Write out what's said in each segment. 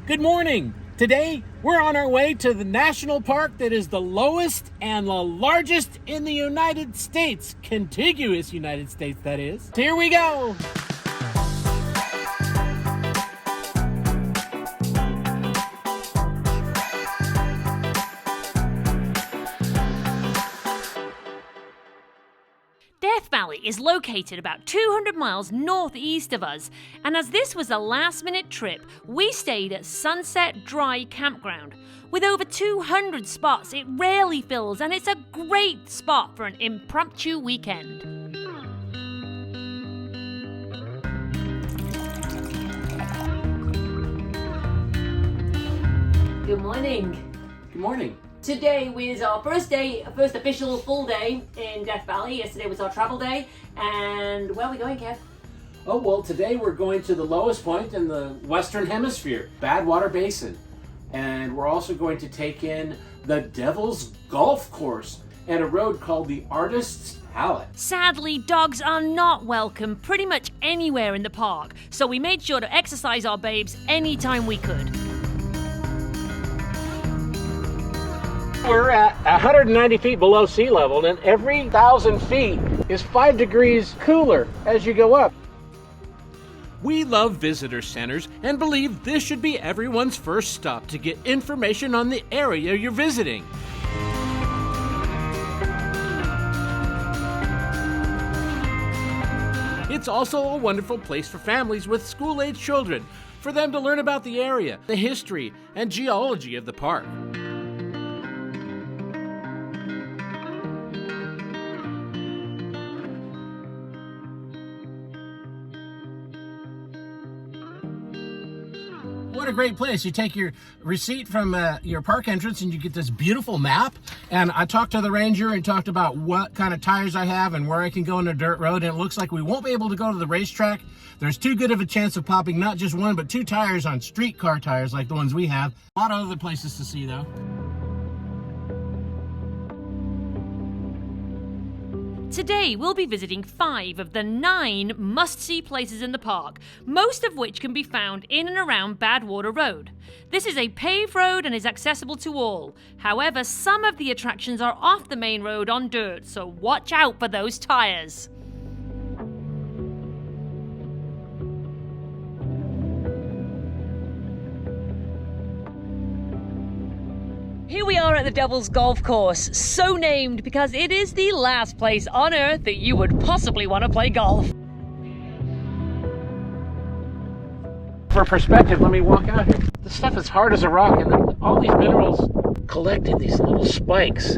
Good morning. Today, we're on our way to the national park that is the lowest and the largest in the United States. Contiguous United States, that is. Here we go. Death Valley is located about 200 miles northeast of us, and as this was a last-minute trip, we stayed at Sunset Dry Campground. With over 200 spots, it rarely fills, and it's a great spot for an impromptu weekend. Good morning. Good morning. Today was our first official full day in Death Valley. Yesterday was our travel day. And where are we going, Kev? Oh, well, today we're going to the lowest point in the Western Hemisphere, Badwater Basin. And we're also going to take in the Devil's Golf Course and a road called the Artist's Palette. Sadly, dogs are not welcome pretty much anywhere in the park, so we made sure to exercise our babes anytime we could. We're at 190 feet below sea level, and every 1,000 feet is 5 degrees cooler as you go up. We love visitor centers and believe this should be everyone's first stop to get information on the area you're visiting. It's also a wonderful place for families with school-age children, for them to learn about the area, the history, and geology of the park. What a great place. You take your receipt from your park entrance and you get this beautiful map. And I talked to the ranger and talked about what kind of tires I have and where I can go on a dirt road. And it looks like we won't be able to go to the racetrack. There's too good of a chance of popping not just one, but 2 tires on streetcar tires like the ones we have. A lot of other places to see, though. Today, we'll be visiting 5 of the 9 must-see places in the park, most of which can be found in and around Badwater Road. This is a paved road and is accessible to all. However, some of the attractions are off the main road on dirt, so watch out for those tires. Here we are at the Devil's Golf Course, so named because it is the last place on Earth that you would possibly want to play golf. For perspective, let me walk out here. This stuff is hard as a rock, and all these minerals collect in these little spikes.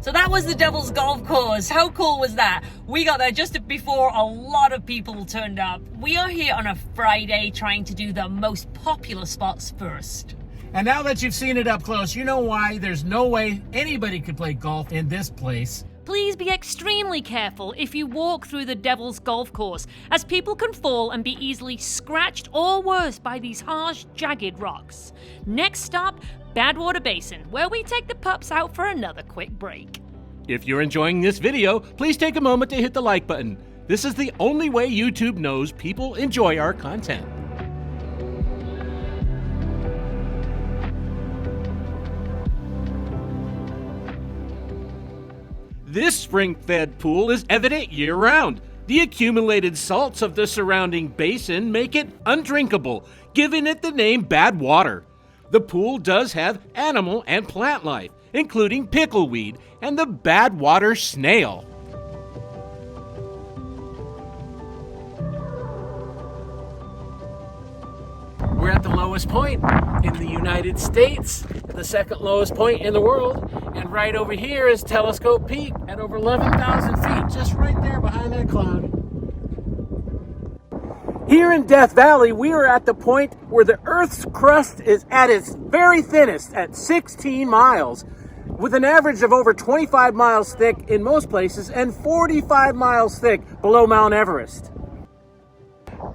So that was the Devil's Golf Course. How cool was that? We got there just before a lot of people turned up. We are here on a Friday trying to do the most popular spots first. And now that you've seen it up close, you know why there's no way anybody could play golf in this place. Please be extremely careful if you walk through the Devil's Golf Course, as people can fall and be easily scratched or worse by these harsh, jagged rocks. Next stop, Badwater Basin, where we take the pups out for another quick break. If you're enjoying this video, please take a moment to hit the like button. This is the only way YouTube knows people enjoy our content. This spring-fed pool is evident year-round. The accumulated salts of the surrounding basin make it undrinkable, giving it the name Badwater. The pool does have animal and plant life, including pickleweed and the Badwater snail. We're at the lowest point in the United States, the second lowest point in the world, and right over here is Telescope Peak at over 11,000 feet, just right there behind that cloud. Here in Death Valley, we are at the point where the Earth's crust is at its very thinnest at 16 miles, with an average of over 25 miles thick in most places and 45 miles thick below Mount Everest.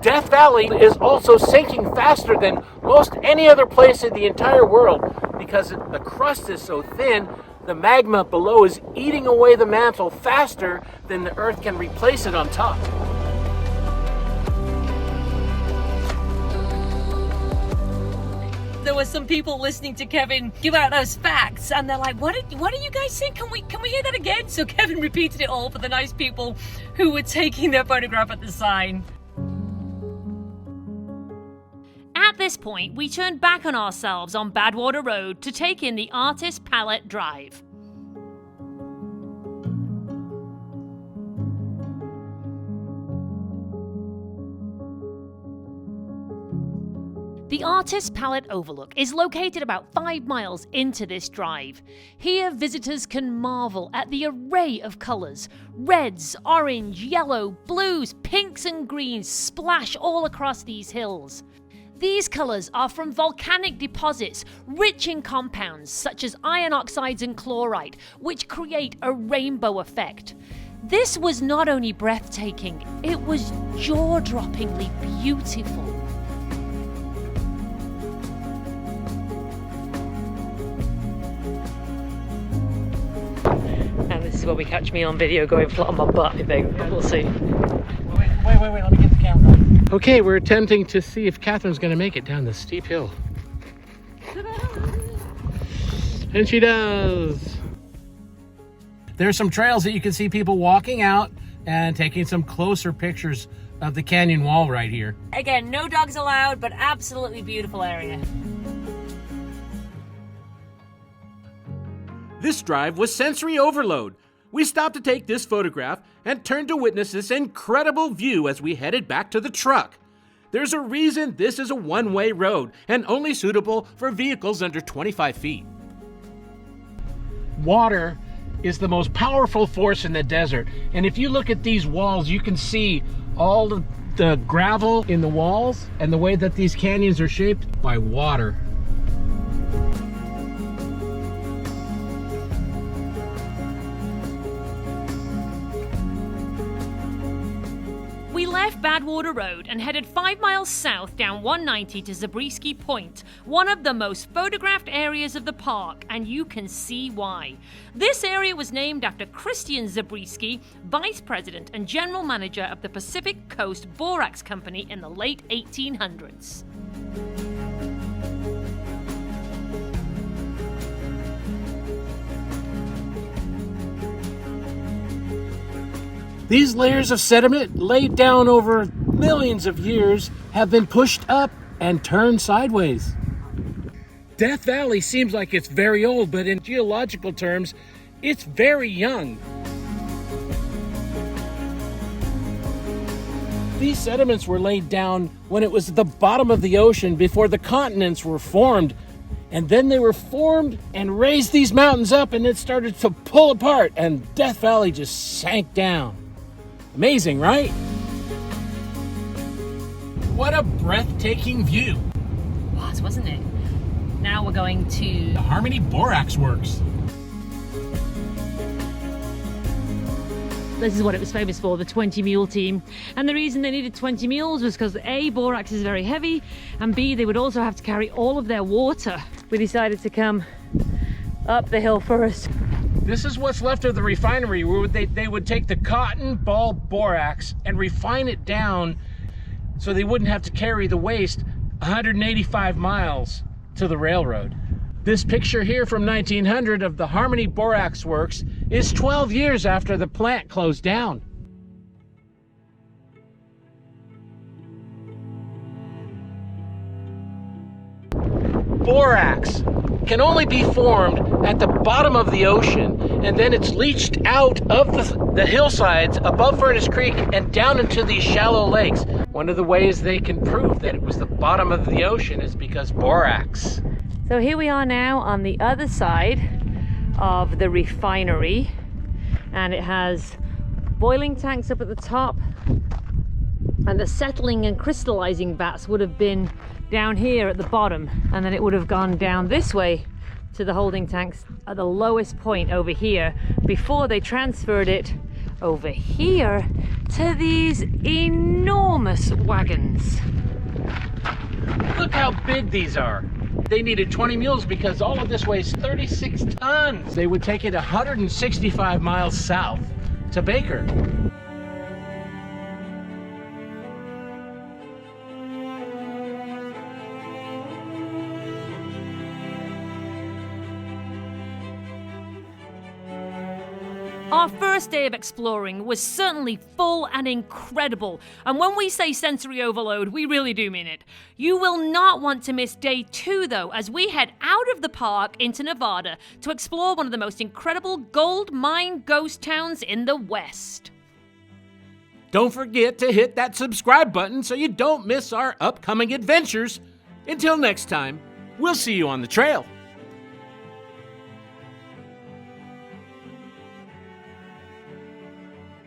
Death Valley is also sinking faster than most any other place in the entire world because the crust is so thin. The magma below is eating away the mantle faster than the Earth can replace it on top. were some people listening to Kevin give out those facts, and they're like, what did you guys say? Can we hear that again? So Kevin repeated it all for the nice people who were taking their photograph at the sign. At this point, we turned back on ourselves on Badwater Road to take in the Artist Palette Drive. The Artist Palette Overlook is located about 5 miles into this drive. Here, visitors can marvel at the array of colours. Reds, orange, yellow, blues, pinks and greens splash all across these hills. These colours are from volcanic deposits rich in compounds such as iron oxides and chlorite, which create a rainbow effect. This was not only breathtaking, it was jaw-droppingly beautiful. And this is where we catch me on video going flat on my butt, I think, but we'll see. Wait, let me get the camera. Okay, we're attempting to see if Catherine's going to make it down this steep hill. And she does. There's some trails that you can see people walking out and taking some closer pictures of the canyon wall right here. Again, no dogs allowed, but absolutely beautiful area. This drive was sensory overload. We stopped to take this photograph and turned to witness this incredible view as we headed back to the truck. There's a reason this is a one-way road and only suitable for vehicles under 25 feet. Water is the most powerful force in the desert. And if you look at these walls, you can see all the gravel in the walls and the way that these canyons are shaped by water. We left Badwater Road and headed 5 miles south down 190 to Zabriskie Point, one of the most photographed areas of the park, and you can see why. This area was named after Christian Zabriskie, Vice President and General Manager of the Pacific Coast Borax Company in the late 1800s. These layers of sediment laid down over millions of years have been pushed up and turned sideways. Death Valley seems like it's very old, but in geological terms, it's very young. These sediments were laid down when it was at the bottom of the ocean before the continents were formed. And then they were formed and raised these mountains up, and it started to pull apart, and Death Valley just sank down. Amazing, right? What a breathtaking view. Was, wasn't it? Now we're going to The Harmony Borax Works. This is what it was famous for, the 20 mule team. And the reason they needed 20 mules was because A, borax is very heavy, and B, they would also have to carry all of their water. We decided to come up the hill first. This is what's left of the refinery, where they would take the cotton ball borax and refine it down so they wouldn't have to carry the waste 185 miles to the railroad. This picture here from 1900 of the Harmony Borax Works is 12 years after the plant closed down. Borax can only be formed at the bottom of the ocean, and then it's leached out of the hillsides above Furnace Creek and down into these shallow lakes. One of the ways they can prove that it was the bottom of the ocean is because borax. So here we are now on the other side of the refinery, and it has boiling tanks up at the top, and the settling and crystallizing vats would have been down here at the bottom, and then it would have gone down this way to the holding tanks at the lowest point over here before they transferred it over here to these enormous wagons. Look how big these are. They needed 20 mules because all of this weighs 36 tons. They would take it 165 miles south to Baker. Our first day of exploring was certainly full and incredible, and when we say sensory overload, we really do mean it. You will not want to miss day 2 though, as we head out of the park into Nevada to explore one of the most incredible gold mine ghost towns in the West. Don't forget to hit that subscribe button so you don't miss our upcoming adventures. Until next time, we'll see you on the trail.